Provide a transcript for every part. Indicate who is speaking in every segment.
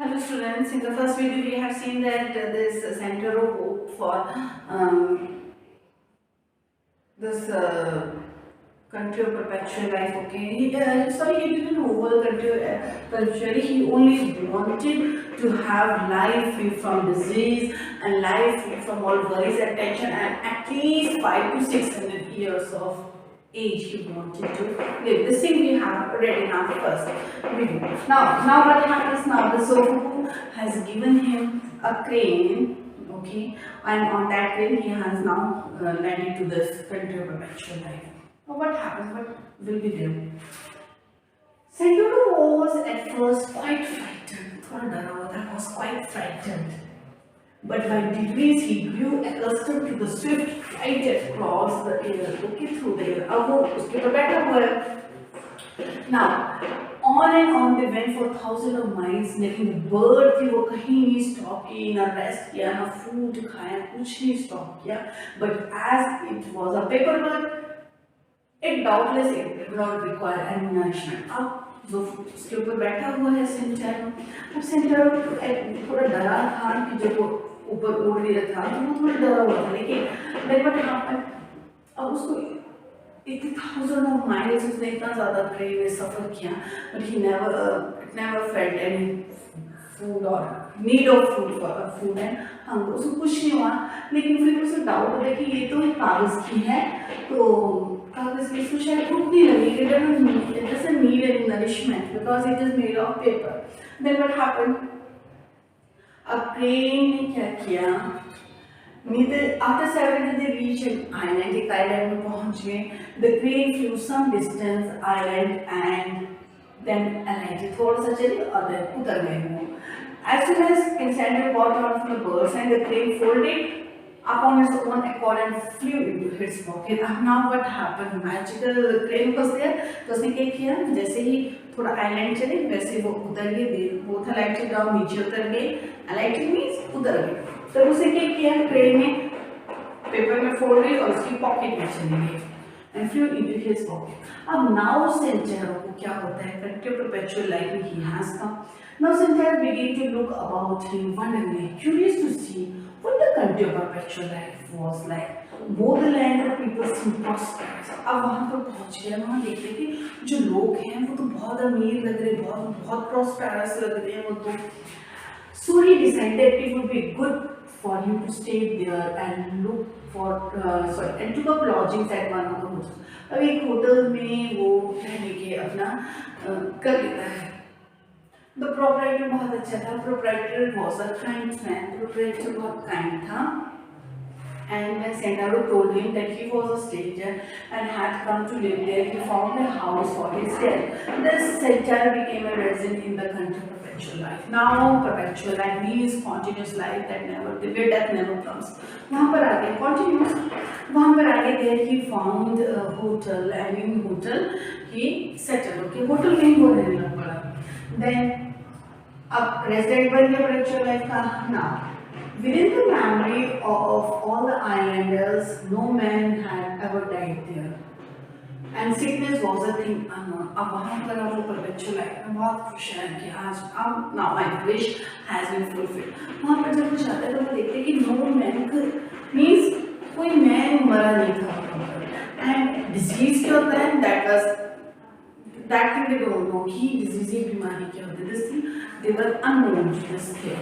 Speaker 1: Hello students, in the first video we have seen that this center of hope for this country of perpetual life, okay, he didn't over culturally, he only wanted to have life free from disease and life free from all worries and tension, and at least 5 to 600 years of age he wanted to live. This thing we have read in our first video. Now what happens now? The Sofu has given him a crane, okay, and on that crane he has now landed to this country of perpetual life. Now what happens? What will be there? Santoro was at first quite frightened. थोड़ा डरा हुआ था, was quite frightened. But by degrees he grew accustomed to the swift flight across the air, okay, through the air. अब वो उसके ऊपर बैठा हुआ है. Now, on and on they went for thousands of miles. लेकिन bird थी वो कहीं नहीं stop की, ना rest किया, ना food खाया, कुछ नहीं stop किया. But as it was a paper bird, it doubtless it did not require any nourishment. अब जो उसके ऊपर बैठा हुआ है सेंटेरो, अब सेंटेरो थोड़ा डरा था कि जब वो ऊपर उड़ रहा था तो वो थोड़ा डरा हुआ था, लेकिन बट अब उसको 80,000 of miles उसने इतना ज़्यादा ट्रेन में सफ़र किया, but he never felt any food or need of food है, हाँ उसको कुछ नहीं हुआ. लेकिन फिर उसे डाउट होता है कि ये तो कागज़ की है, तो कागज़ की इसको शायद भूख नहीं लगी, it doesn't need any nourishment because it is made of paper. Then what happened? अब crane ने क्या किया? After several days they reached an island, एक island में पहुंच गए. The crane flew some distance island and then alighted. थोड़ा सा चले और then उतर गए वो. As soon as Cassandra got out from the birds and the crane folded upon its own accord and flew into its pocket. Now what happened? Magical crane was there. तो उसने क्या किया? जैसे ही थोड़ा आइलैंड चले वैसे वो उतर गए. बोथ alighted down, नीचे उतर गए. Alighted means उतर गए. तो उसने क्या किया? क्रेन ने पेपर में फोल्ड गई और उसकी पॉकेट में चली गई. And flew into his pocket. अब now सेंटेरो को क्या होता है? Country of perpetual life में he has come. Now Sencero began to look about him wonderingly, curious to see what the country of perpetual life was like. Both the land and people seemed prosperous. अब वहाँ पर पहुँच गया, वहाँ देख रहे कि जो लोग हैं वो तो बहुत अमीर लग रहे, बहुत prosperous लग रहे हैं वो तो. So he decided it would be good for him to stay there and look for and took up lodgings at one of the hotels. अब एक होटल में वो रहने के अपना कर लेता है. The proprietor बहुत अच्छा था. Proprietor was a kind man. Proprietor बहुत kind था. And when Santoro told him that he was a stranger and had come to live there, he found a house for his death. Thus Santoro became a resident in the country of perpetual life. Now perpetual life means continuous life that never, where death never comes. वहाँ पर आगे continuous. वहाँ पर आगे there he found a hotel, and in hotel he settled. Okay, hotel में ही वो रहने लग पड़ा. Then अब resident बन गया perpetual life का. Now within the memory of all the islanders, no man had ever died there, and sickness was a thing unknown. अब वहाँ पर वो perpetual life में बहुत खुश है कि आज अब now my wish has been fulfilled. वहाँ पर जब कुछ आता है तो वो देखते हैं कि no man means कोई man मरा नहीं था. And disease क्या होता है? That thing they don't know कि disease बीमारी क्या होती है. This thing they were unknown to this thing.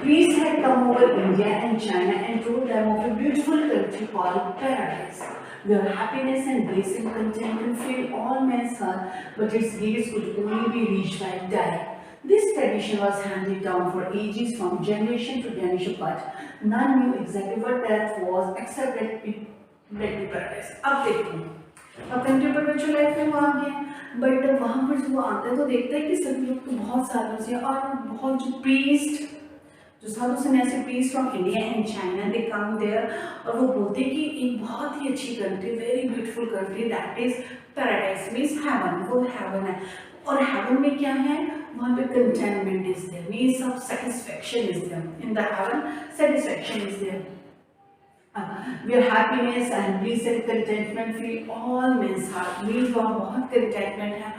Speaker 1: Priests had come over India and China and told them of a beautiful country called Paradise, where happiness and bliss and contentment fill all men's heart, but its gates could only be reached by dying. This tradition was handed down for ages from generation to generation, but none knew exactly what death was except that it led to paradise. अब देखो, अब country perpetual life में वो आ गया, but वहाँ पर जब वो आता है तो देखता है कि सभी लोग तो बहुत सालों से और बहुत जो प्रीस्ट जो साधु सन्यासी priest from India and China they come there और वो बोलते हैं कि एक बहुत ही अच्छी country, very beautiful country that is paradise means heaven. वो हेवन है और हेवन में क्या है? वहाँ पे कंटेनमेंट इज देयर, मीन्स सब satisfaction is there. In the heaven satisfaction is there. Where happiness and bliss and contentment fill all men's heart means वहाँ बहुत contentment है,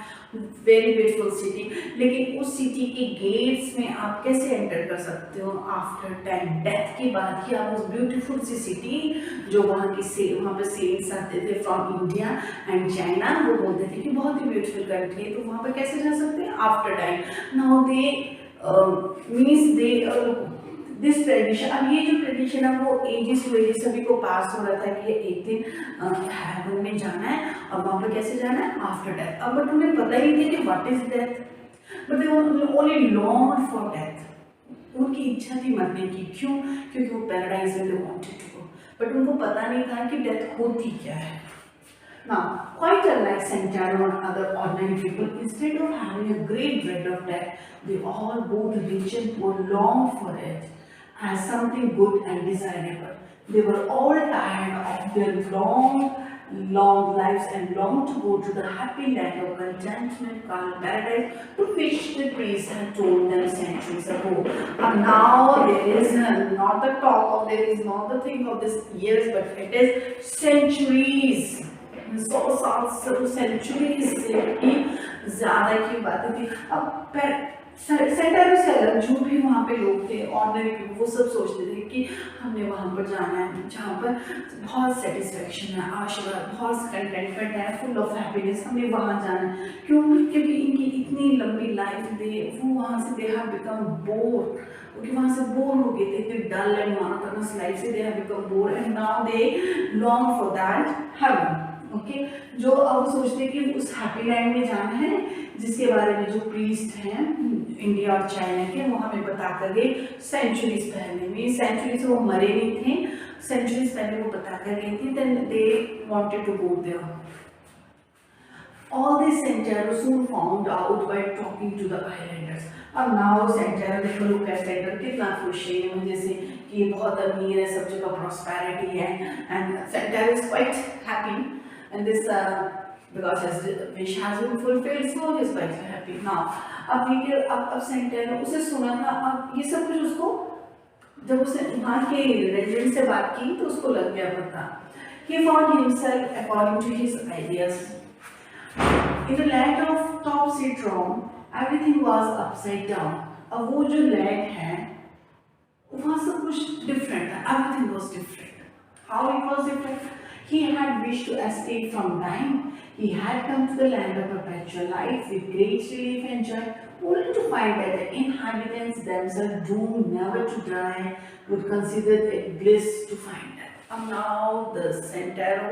Speaker 1: very beautiful city। लेकिन उस city के gates में आप कैसे enter कर सकते हो after time, death के बाद ही आप उस beautiful सी city जो वहाँ पे saints आते थे from India and China, वो बोलते थे कि बहुत ही beautiful country है, तो वहाँ पे कैसे जा सकते हैं after time। Now they means they this tradition, अब ये जो ट्रेडिशन है वो एजेस टू एजेस सभी को पास हो रहा था कि एक दिन हेवन में जाना है और वहाँ पर कैसे जाना है आफ्टर डेथ। अब बट उन्हें पता ही नहीं कि what is death, but they only long for death. उनकी इच्छा थी मरने की, क्यों? क्योंकि वो पैराडाइज में they wanted to go, but उनको पता नहीं था कि डेथ होती क्या है। Now, quite unlike Santana or other ordinary people, instead of having a great dread of death, they all, both rich and poor, longed for it as something good and desirable. They were all tired of their long lives and longed to go to the happy land of contentment, calm paradise, to which the priest had told them centuries ago. And now there is not the talk of, there is not the thing of this years, but it is centuries. 100 साल centuries से भी ज़्यादा की बातें थी। अब centre से अलग जो भी वहाँ पे लोग थे ऑर्डिनरी पीपल, वो सब सोचते थे कि हमने वहाँ पर जाना है जहाँ पर बहुत सेटिस्फेक्शन है, आशीर्वाद, बहुत कंटेंटमेंट है, फुल ऑफ हैप्पीनेस, हमें वहाँ जाना है। क्यों? क्योंकि इनकी इतनी लंबी लाइफ दे वो वहाँ से दे हैव बिकम बोर, क्योंकि वहाँ से बोर हो गए थे, इतनी डल एंड मोनोटोनस लाइफ से they have become bore and now they long for that heaven. Okay, जो अब सोचते हैं कि उस हैप्पी लैंड में जाना है जिसके बारे में जो प्रीस्ट हैं इंडिया और चाइना के, वो हमें बता कर गए सेंचुरीज पहले में। सेंचुरीज वो मरे नहीं थे, सेंचुरीज पहले वो बता कर गई थी, then they wanted to go there. All this Santero soon found out by talking to the islanders. अब नाउ सेंटर देखो, लुक एट सेंटर कितना खुश है मुझे से कि ये बहुत अमीर है, सब जगह प्रॉस्पेरिटी है, and centre is quite happy and this because his wish has been fulfilled, so he is quite happy now। अब ये अब सेंटर उसे सुना था, अब ये सब कुछ उसको जब उसने वहाँ के रेजिडेंट से बात की तो उसको लग गया पता। He found himself according to his ideas in the land of Topsy-Turvy, everything was upside down। अब वो जो लैंड है वहाँ सब कुछ डिफरेंट है, everything was different। How it was different? He had wished to escape from dying. He had come to the land of perpetual life with great relief and joy, only to find that the inhabitants themselves, doomed never to die, would consider it bliss to find that। And now the Santero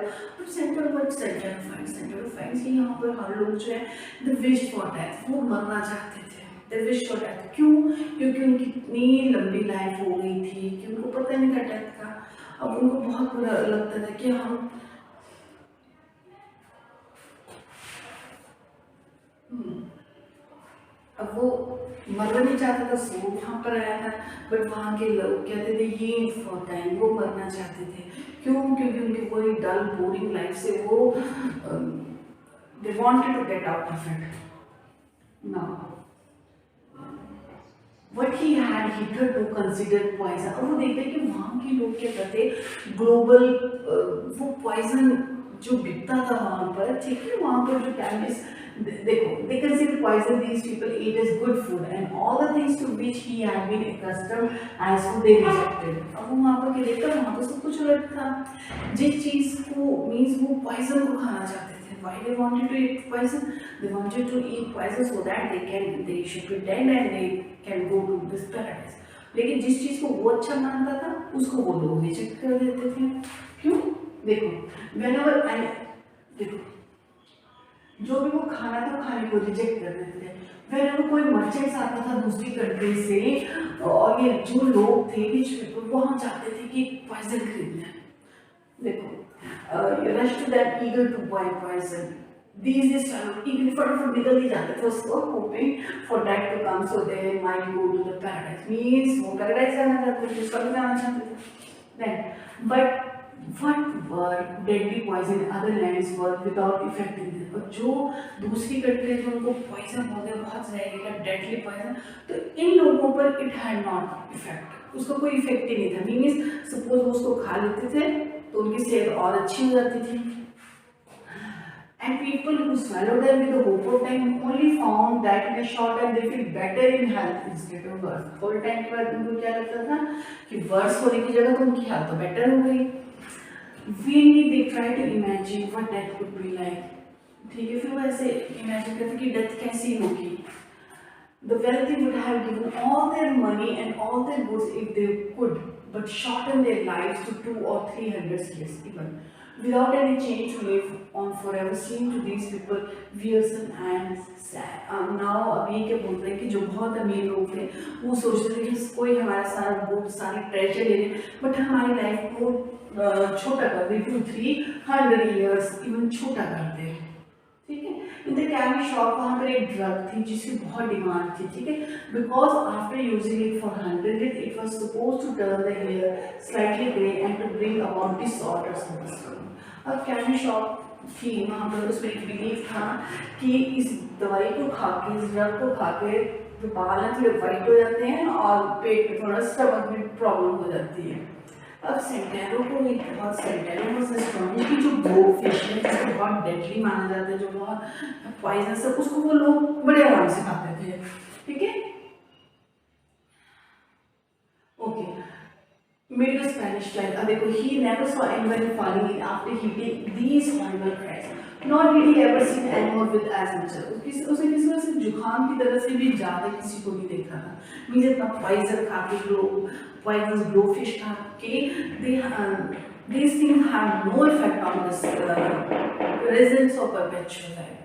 Speaker 1: finds कि यहाँ पर हर लोग जो है the wish for death, वो मरना चाहते थे। The wish for death, क्यों? क्योंकि उनकी इतनी लंबी लाइफ हो गई थी कि उनको पता नहीं था डेथ का। अब उनको बहुत बुरा लगता था कि हम अब वो मरना नहीं चाहता था, सो वहाँ पर आया था, बट वहाँ के लोग कहते थे ये फॉर टाइम, वो मरना चाहते थे। क्यों? क्योंकि उनकी कोई डल बोरिंग लाइफ से वो they wanted to get out of it. Now What he had hitherto considered poison, और वो देखते कि वहाँ के लोग क्या करते, ग्लोबल वो पॉइजन जो बिकता था वहाँ पर, ठीक है, वहाँ पर जो कैमिस्ट देखो, they consider poison these people eat as good food and all the things to which he had been accustomed as food they rejected। अब वो वहाँ पर क्या देखता, वहाँ पर सब कुछ अलग था। जिस चीज़ को मीन्स वो पॉइजन को खाना चाहते थे। Why they wanted to eat poison? They wanted to eat poison so that they should be dead and they can go to this paradise। लेकिन जिस चीज़ को वो अच्छा मानता था उसको वो लोग रिजेक्ट कर देते थे। क्यों? देखो, whenever देखो जो भी वो खाना था खाने को रिजेक्ट कर देते थे। whenever कोई मर्चेंट्स आता था दूसरी कंट्री से और ये जो लोग थे रिच पीपल वहाँ जाते थे कि पॉइजन खरीदना। देखो you rush to that eager to buy poison। These days eager फटाफट निकल ही जाते थे, so hoping for that to come so they might go to the paradise। means वो paradise जाना चाहते थे, स्वर्ग जाना चाहते थे। Then but what were deadly poison in other lands were without effect in them। और जो दूसरी कंट्री जो उनको पॉइजन हो गया बहुत जहरीला डेडली पॉइजन, तो इन लोगों पर इट हैड नॉट इफेक्ट, उसका कोई इफेक्ट ही नहीं था। मीन्स सपोज वो उसको खा लेते थे तो उनकी सेहत और अच्छी हो जाती थी। And people who swallow them with the hope of time only found that in a short time they feel better in health instead of worse. थोड़े टाइम के बाद उनको क्या लगता था कि वर्स होने की जगह तो उनकी हेल्थ तो बेटर हो गई। Vainly they try to imagine what death could be like. ठीक है, फिर वो ऐसे इमेजिन करते कि डेथ कैसी होगी। The wealthy would have given all their money and all their goods if they could, but shorten their lives to 200 or 300 years even. Without any change to live on forever seemed to these people wearisome and sad. Now अभी क्या बोलते हैं कि जो बहुत अमीर लोग थे वो सोचते थे कि कोई हमारा सारा गुड सारे ट्रेजर ले ले, बट हमारी लाइफ को छोटा कर दे, 200-300 years इवन छोटा कर दे। ठीक है, इन द कैमी शॉप वहाँ पर एक ड्रग थी जिसकी बहुत डिमांड थी। ठीक है, because after using it for 100 it was suppose to turn the hair slightly grey and to bring about disorders in the skin. अब कैमी शॉप थी वहाँ पर, उसमें एक बिलीव था कि इस दवाई को खा के, इस ड्रग को खा के जो बाल हैं थोड़े वाइट हो जाते हैं और पेट में थोड़ा स्टमक में प्रॉब्लम हो जाती है। अब सेंटेरो को एक बहुत सेंटेरो की जो ग्लो फिश है जिसको बहुत डेडली माना जाता है, जो बहुत पॉइजनस है, उसको वो लोग बड़े आराम से खाते थे। ठीक है, okay, made a Spanish flag. देखो, he never saw anyone falling in after hearing these horrible cries. Nor did he ever see anyone with as much. उसे किसी वजह से जुकाम की तरह से भी ज़्यादा किसी को नहीं देखा था। मीन्स इतना पॉइजन खा के, पॉइजनस ग्लोफिश खा के, these things have no effect on this presence of perpetual life.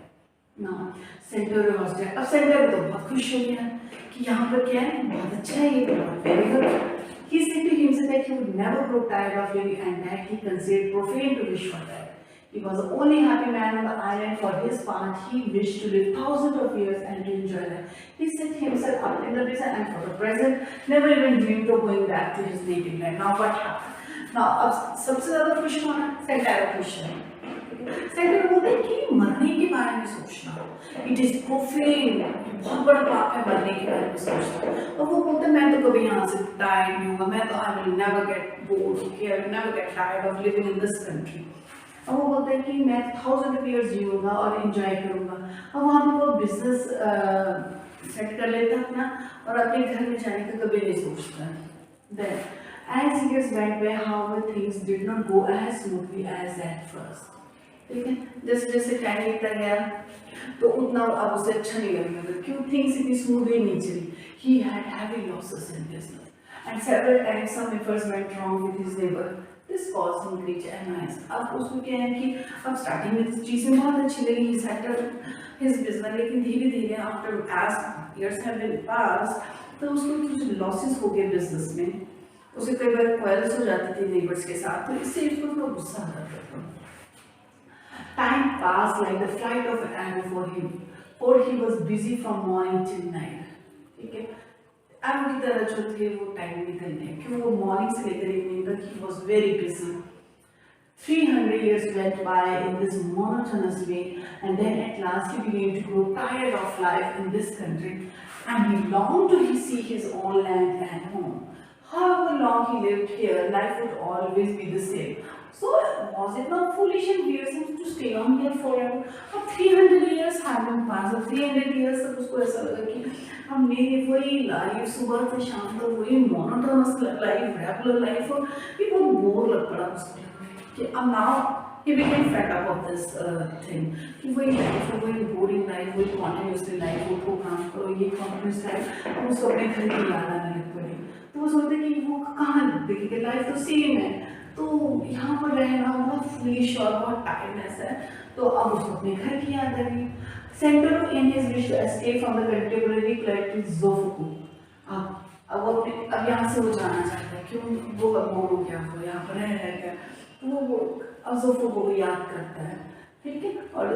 Speaker 1: Now, Centauro was dead. अब Centauro तो बहुत खुश हो गया कि यहाँ पर क्या है, बहुत अच्छा है ये, बहुत very good. He said to himself that he would never grow tired of living and that he considered profane to wish for that. He was the only happy man on the island. For his part, he wished to live thousands of years and to enjoy life. He set himself up in the present and for the present, never even dreamed of going back to his native land. Now what happened? Now, अब सबसे ज़्यादा खुश होना सेंटारो खुश है। सेंटारो बोलते हैं कि मरने के बारे में सोचना, इट इज प्रोफेन, बहुत बड़ा पाप है मरने के बारे में सोचना। और वो बोलते हैं मैं तो कभी यहाँ से टायर्ड नहीं होगा, मैं तो I will never get bored, okay, I will never get tired of living in this country. और वो बोलते हैं कि मैं 1000 years जीऊँगा और एंजॉय करूँगा। और वहाँ पर वो बिजनेस सेट कर लेता अपना और अपने घर में जाने का कभी नहीं सोचता। Then, as years went by, however, things did not go as smoothly as at first. ठीक है, जैसे जैसे टाइम बीतता गया तो उतना अब उसे अच्छा नहीं लगने लगा। क्यों? थिंग्स इतनी स्मूथली नहीं चली। He had heavy losses in business, and several times some affairs went wrong with his neighbor. This caused him great annoyance. अब उसको क्या है कि अब स्टार्टिंग में चीजें बहुत अच्छी लगी, he settled his business, लेकिन धीरे धीरे after as years have been passed, तो उसको कुछ losses हो गए बिजनेस में। उसे कई बार quarrels हो जाती थी नेबर्स के साथ, तो इससे उसको थोड़ा गुस्सा आता था। Time passed like the flight of an arrow for him, for he was busy from morning till night. ठीक है, arrow की तरह जो थे वो टाइम निकल गए, क्यों? वो मॉर्निंग से लेकर इवनिंग तक he was very busy. 300 years went by in this monotonous way, and then at last he began to grow tired of life in this country, and he longed to see his own land and home. However long he lived here, life would always be the same. So was it not foolish and wearisome to stay on here forever? अब 300 years have been passed. 300 years तक उसको ऐसा लगा कि अब मेरी वही life सुबह से शाम तक वही मोनोटोनस लाइफ, रेगुलर लाइफ, और ये बहुत बोर लग पड़ा उसको कि अब now he became fed up of this thing कि वही लाइफ, वही बोरिंग लाइफ, वही कॉन्टिन्यूसली लाइफ, वो काम करो, ये कॉन्टिन्यूस लाइफ, और उसको अपने घर की याद आने लग पड़ी। तो वो सोचते कि वो कहाँ देखिए लाइफ तो सेम है, तो यहाँ पर रहना बहुत फूलिश और बहुत टायर्डनेस है, तो अब उसको अपने घर की याद आ गई। Centauro in his wish to escape from the contemporary climate to Zofuku. अब यहाँ से वो जाना चाहता है, क्यों? वो अब बोर हो गया, वो यहाँ पर रह गया, तो वो अब ज़ोफुकू को याद करता है। ठीक है, और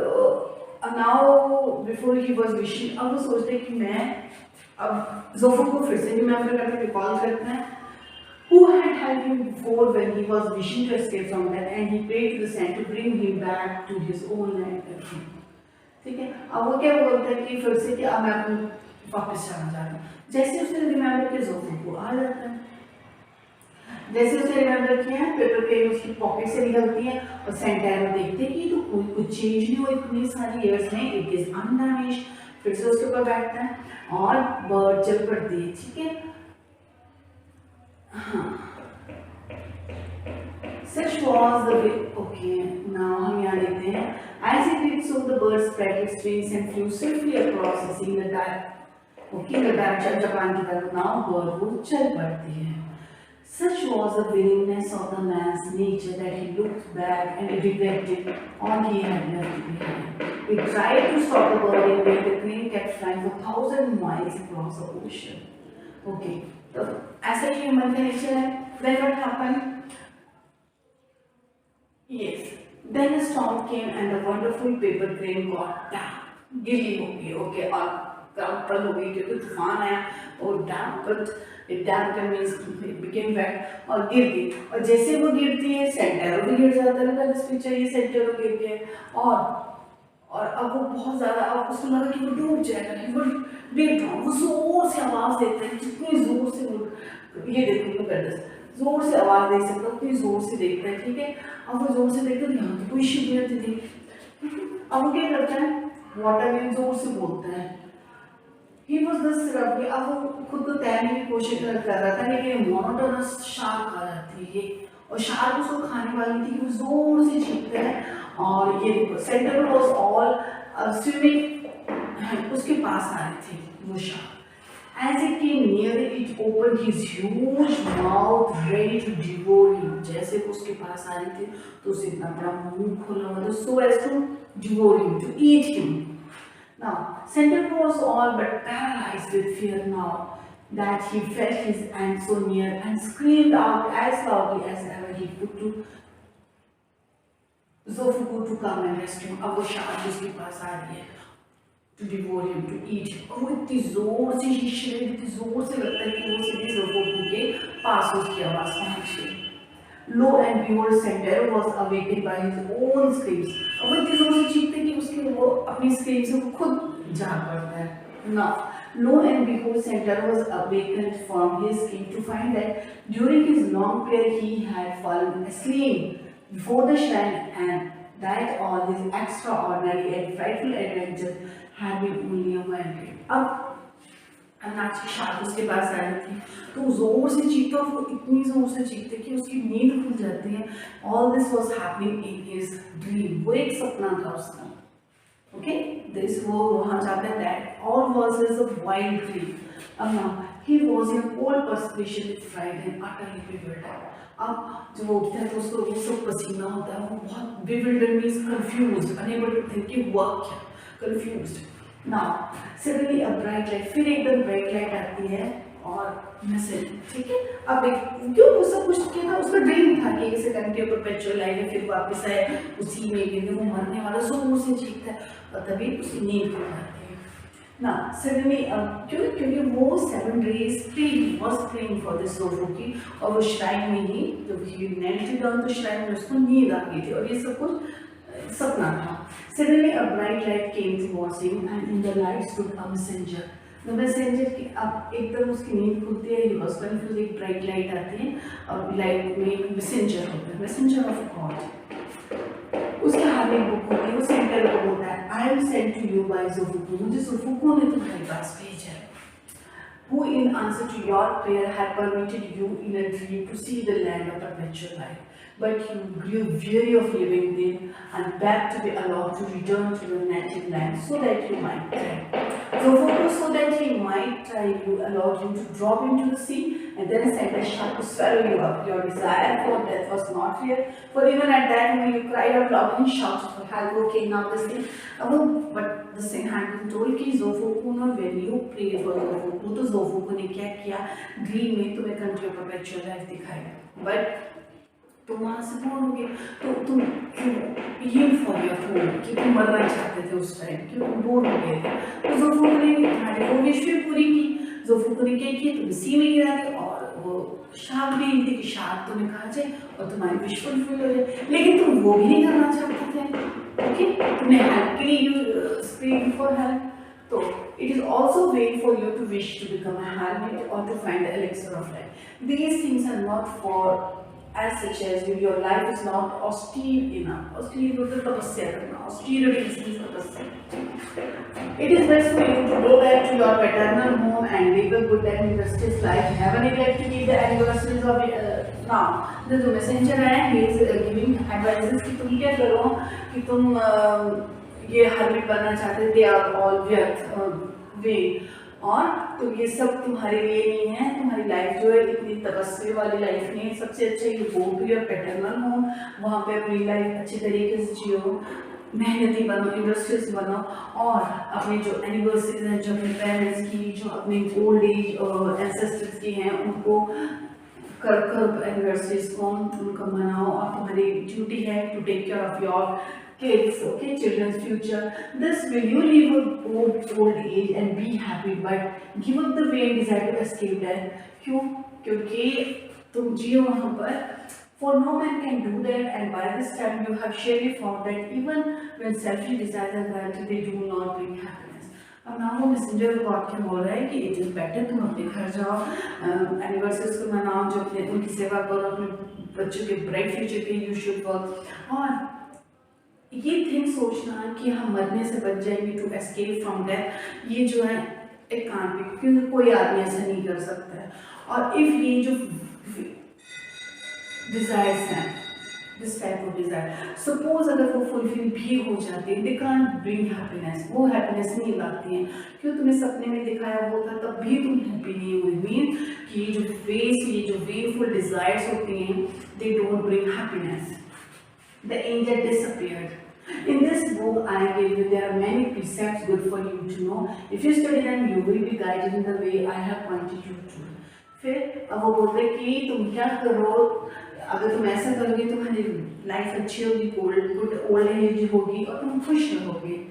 Speaker 1: now before he was wishing, अब वो सोचते हैं कि मैं अब ज़ोफुकू को फिर से रिमेम्बर करते, रिकॉल करते हैं who had helped him before when he was wishing to escape from that, and he prayed to the saint to bring him back to his own land again. ठीक है, अब वो क्या बोलता है कि फिर से कि अब मैं अपने वापस जाना चाहता हूँ। जैसे उसने रिमेम्बर किया ज़ोफुकू आ जाता है। जैसे उसने रिमेम्बर किया पेपर प्लेन उसकी पॉकेट से निकलती है और सेंटेरो देखते हैं कि तो कोई कुछ चेंज नहीं हुआ इतनी सारी ईयर्स में, इट इज अनडैमेज्ड। फिर से उसके ऊपर बैठता है और बर्ड चल पड़ती है, ठीक है। हाँ, such was the way. Okay, now हम यहाँ देखते हैं as it did so the bird spread its wings and flew swiftly across the sea in the direction Japan की तरफ। now bird वो चल पड़ती है। Such was the willingness of the man's nature that he looked back and regretted all he had left behind. He tried to stop the bird and yet the crane kept flying for 1,000 miles across the ocean. Okay, तो ऐसा ही human का nature है। Then what happened? Yes. Then a storm came and the wonderful paper crane got down. गिली हो गई, okay, और crumple हो गई क्योंकि तूफान आया और डैम्प मीन्स इट बिकेम वेट और गिर गई। और जैसे वो गिरती है सेंटेरो भी गिर जाता है, मतलब इस पिक्चर ये सेंटेरो गिर गया और अब वो बहुत ज़्यादा, अब उसको लगा कि वो डूब जाएगा, कि वो डीप डाउन, वो जोर से आवाज़ देता है, जितनी जोर से वो, ये देखो जोर से आवाज़ दे सकता है उतनी जोर से देखता है, ठीक है। अब वो जोर से देखता है यहाँ तो कोई शिप नहीं थी, अब वो क्या करता है, वाटर में जोर से बोलता है। He was thus roughly, अब वो खुद को तैरने की कोशिश कर रहा था, लेकिन मोनोटोनस शार्क आ जाती है और शार्क उसको खाने वाली थी, वो जोर से चीखता है। और ये देखो सेंटर वाज ऑल स्विमिंग, उसके पास आ रही थी वो shark. As it came near, it opened his huge mouth, ready to devour him. जैसे वो उसके पास आ रही थी, तो उसे इतना बड़ा मुंह खोला हुआ था, so as to devour him, to eat him. Now, Centaur was all but paralyzed with fear now that he felt his end so near, and screamed out as loudly as ever he could to Zofuku to come and rescue him. अब वो shark उसके पास आ रही है, to devour him, to eat him. और वो इतनी जोर से इतनी जोर से लगता है कि वो सीधे जोफुकू के पास उसकी आवाज पहुंच गई। Lo and behold, Sentaro was awakened by his own screams. अब वो इतनी जोर से चीखते कि उसके वो अपनी स्क्रीम से वो खुद जाग पड़ता है। Now, lo and behold, Sentaro was awakened from his sleep to find that during his long prayer he had fallen asleep before the shrine, and that all his extraordinary and frightful adventures had been only a wild dream. अब नाची shark उसके पास आई थी, तो जोर से चीखता, वो इतनी जोर से चीखते कि उसकी नींद खुल जाती है। All this was happening in his dream. वो एक सपना था उसका। Okay, this वो वहाँ जाता है, that all was his a wild dream. अब now he was in cold perspiration with fright and utterly bewildered. अब जब वो उठता है तो उसको वो सब पसीना होता है, वो बहुत bewildered means confused, unable to think कि हुआ क्या, confused. Now suddenly a bright light, फिर एकदम bright light आती है और मैसेज, ठीक है। अब क्यों वो सब कुछ किया था, उसका ड्रीम था कि इसे कंटिन्यू परपेचुअल लाइफ है, फिर वापस आए उसी में गिरने, वो मरने वाला जोर से चीखता है और तभी उसकी नींद खुल जाती है ना। सडनली क्योंकि वो 7 days was praying for this Zofuki, और वो श्राइन में ही जब ही knelt down तो श्राइन में उसको नींद आ गई थी और ये सब कुछ सपना था। Suddenly a bright light came towards him, and in the light stood a messenger. The messenger की अब एकदम उसकी नींद खुलती है, he was confused, एक bright light आती है और लाइट में messenger होता है, messenger of God। उसके हाथ में बुक होती है, वो सेंटर को बोलता है, I am sent to you by Zofuku, मुझे जोफुकू ने तुम्हारे पास भेजा है, who in answer to your prayer had permitted you in a dream to see the land of perpetual life. But you grew weary of living there and begged to be allowed to return to your native land so that you might die. So that he might die, you allowed him to drop into the sea and then sent a shark to swallow you up. Your desire for death was not fear, for even at that moment you cried out loud and shouted for help. Okay, now this thing. But the same had been told कि Zofuku ने when you pray for Zofuku, तो Zofuku ने क्या किया, dream में तुम्हें country of perpetual life दिखाया, but तुम वहाँ से बोर हो गए, तो तुम ये फॉर योर होम कि तुम मरना चाहते थे उस टाइम, कि तुम बोर हो गए थे, तो जोफुकू ने तुम्हारी वो विश भी पूरी की। जोफुकू ने क्या किया, तुम सी में गिरा दी और वो शार्क भी थी कि शार्क तुम्हें खा जाए और तुम्हारी विश फुलफिल हो जाए, लेकिन तुम वो भी नहीं करना चाहते थे। ओके, तुमने हेल्प के लिए screen for help, So it is also vain for you to wish to become a hermit or to find the elixir of life. These things are not for as such as your life is not austere enough. Austere मतलब तपस्या करना. Austerity means तपस्या. It is best for you to go back to your paternal home and live a good and industrious life. Never neglect to keep the anniversaries of now. The messenger है, he is giving advices कि तुम क्या करो कि तुम ये hermit बनना चाहते, they are all vain. और तो ये सब तुम्हारे लिए नहीं है. तुम्हारी लाइफ जो है इतनी तपस्या वाली लाइफ नहीं है. सबसे अच्छा ये go to your paternal home, वहाँ पे अपनी लाइफ अच्छी तरीके से जियो, मेहनती बनो, इंडस्ट्रियस बनो, और अपने जो एनिवर्सरीज हैं, जो अपने पेरेंट्स की, जो अपने ओल्ड एज एंसेस्टर्स की हैं, उनको कर एनिवर्सरीज को उनको मनाओ. और तुम्हारी ड्यूटी है to take care of your kids, okay, children's future. This will you live a old age and be happy, but give up the vain desire to escape death. क्यों? क्योंकि तुम जियो वहाँ पर. For no man can do that, and by this time you have surely found that even when selfish desires are granted, they do not bring happiness. अब ना वो messenger God क्या बोल रहा है कि इट इज बेटर तुम अपने घर जाओ, एनिवर्सरीज को मनाओ, जो अपने उनकी सेवा करो, अपने बच्चों के ब्राइट फ्यूचर के यू शुड वर्क. और ये थिंग सोचना कि हम मरने से बच जाएंगे टू एस्केप फ्रॉम डेथ, ये जो है एक कान पे, क्योंकि कोई आदमी ऐसा नहीं कर सकता है. और इफ ये जो डिजायर्स हैं, this type of desire, suppose अगर वो फुलफिल भी हो जाती है, दे कांट ब्रिंग हैप्पीनेस. वो हैप्पीनेस नहीं लाती हैं. क्यों? तुम्हें सपने में दिखाया वो था, तब भी तुम हैप्पी नहीं हुई. मीन कि ये जो वेनफुल डिजायर्स होती हैं, they don't bring happiness. The angel disappeared. In this book I gave you, there are many precepts good for you to know. If you study them, you will be guided in the way I have pointed you to. फिर अब वो बोलते हैं कि तुम क्या करो, अगर तुम ऐसा करोगे तुम्हारी लाइफ अच्छी होगी, गुड ओल्ड एज होगी और तुम खुश रहोगे.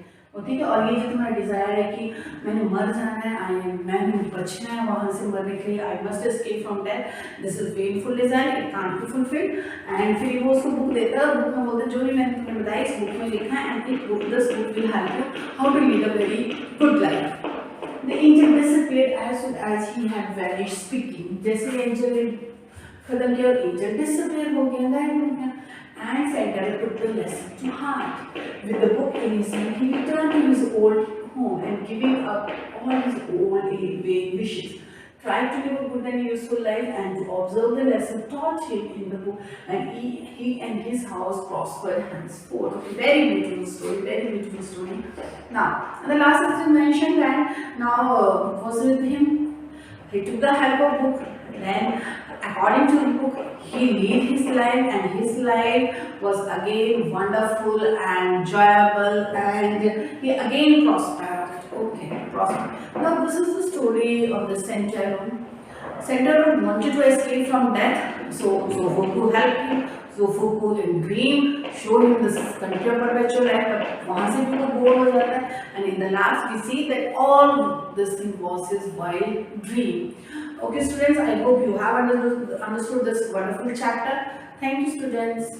Speaker 1: ठीक है. और ये जो तुम्हारा डिजायर है कि मैंने मर जाना है, मैंने बचना है वहाँ से मरने के लिए, I must escape from death, this is painful desire, it can't be fulfilled. And फिर वो उसको बुक देता है, बुक में बोलता है जो भी मैंने तुम्हें बताया इस बुक में लिखा है, and it book this book will help you how to lead a very good life. The angel disappeared as soon as he had vanished speaking. जैसे एंजल ने खत्म किया, एंजल डिसअपीयर हो गया, गायब हो गया. And Santa took the lesson to heart. With the book in his hand, he returned to his old home and giving up all his old vain wishes, tried to live a good and useful life and to observe the lesson taught him in the book, and he and his house prospered henceforth. Very beautiful story, very beautiful story. Now, and the last is mentioned that now was with him. He took the help of book. Then, according to the book, he lived his life, and his life was again wonderful and enjoyable, and he again prospered. Okay, prospered. Now, this is the story of the Centaur. Centaur wanted to escape from death, so Zofuku helped him. Zofuku in dream showed him this country of perpetual life, but वहाँ से भी वो bore हो जाता है. And in the last, we see that all this thing was his wild dream. Okay, students, I hope you have understood this wonderful chapter. Thank you, students.